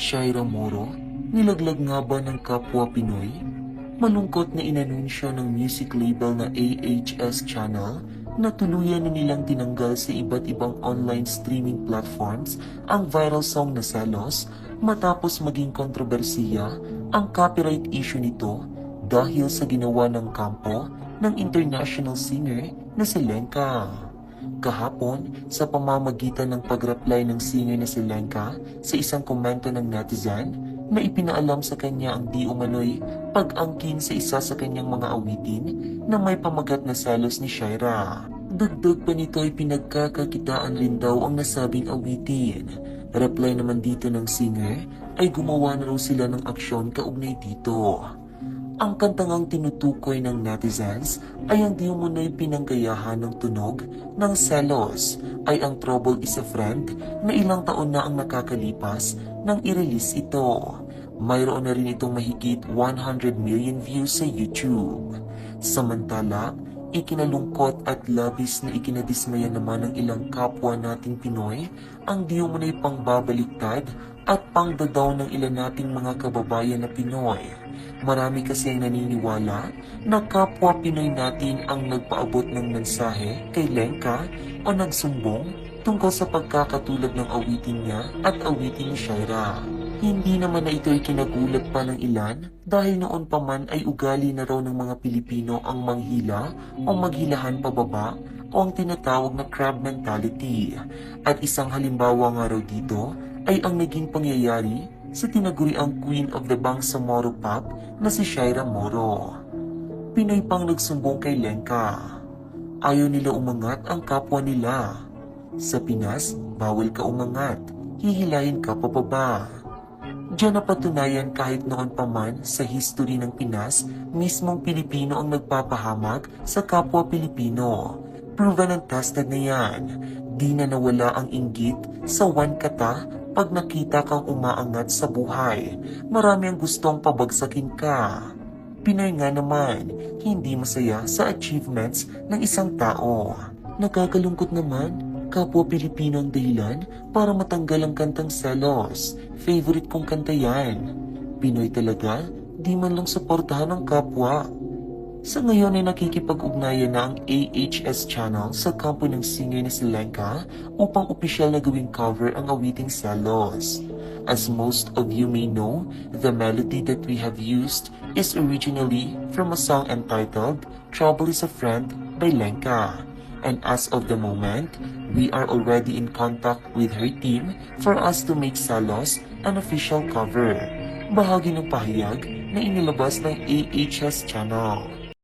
Shaira Moro, nilaglag nga ba ng kapwa Pinoy? Malungkot na inanunsyo ng music label na AHS Channel na tuluyan na nilang tinanggal sa iba't ibang online streaming platforms ang viral song na Selos matapos maging kontrobersiya ang copyright issue nito dahil sa ginawa ng kampo ng international singer na si Lenka. Kahapon, sa pamamagitan ng pag-reply ng singer na si Lenka sa isang komento ng netizen na ipinaalam sa kanya ang di umano'y pag-angkin sa isa sa kanyang mga awitin na may pamagat na selos ni Shaira. Dagdag pa nito ay pinagkakakitaan rin daw ang nasabing awitin. Reply naman dito ng singer ay gumawa na raw sila ng aksyon kaugnay dito. Ang kantangang tinutukoy ng netizens ay ang di umano'y pinanggayahan ng tunog ng Selos ay ang Trouble is a Friend na ilang taon na ang nakakalipas nang i-release ito. Mayroon na rin itong mahigit 100 million views sa YouTube. Samantala, ikinalungkot at labis na ikinadismaya naman ng ilang kapwa nating Pinoy ang di umano'y pangbabaliktad at pangdadaw ng ilan nating mga kababayan na Pinoy. Marami kasi ang naniniwala na kapwa Pinoy natin ang nagpaabot ng mensahe kay Lenka o nagsumbong tungkol sa pagkakatulad ng awitin niya at awitin ni Shaira. Hindi naman na ito ay kinagulat pa ng ilan dahil noon pa man ay ugali na raw ng mga Pilipino ang manghila o maghilahan pababa o ang tinatawag na crab mentality. At isang halimbawa nga raw dito ay ang naging pangyayari sa tinaguriang Queen of the Bangsamoro Pop na si Shaira Moro. Pinoy pang nagsumbong kay Lenka. Ayaw nila umangat ang kapwa nila. Sa Pinas, bawal ka umangat. Hihilahin ka pababa. Diyan napatunayan kahit noon pa man sa history ng Pinas, mismong Pilipino ang nagpapahamak sa kapwa Pilipino. Proven and tested na yan. Di na nawala ang inggit sa one kata pag nakita kang umaangat sa buhay. Marami ang gustong pabagsakin ka. Pinoy nga naman, hindi masaya sa achievements ng isang tao. Nakakalungkot naman, kapwa Pilipino ang dahilan para matanggal ang kantang Selos. Favorite kong kanta yan. Pinoy talaga, di man lang suportahan ng kapwa. Sa ngayon ay nakikipag-ugnayan na ang AHS Channel sa kampo ng singer na si Lenka upang opisyal na gawing cover ang awiting Selos. As most of you may know, the melody that we have used is originally from a song entitled Trouble is a Friend by Lenka. And as of the moment, we are already in contact with her team for us to make Selos an official cover. Bahagi ng pahayag na inilabas ng AHS Channel.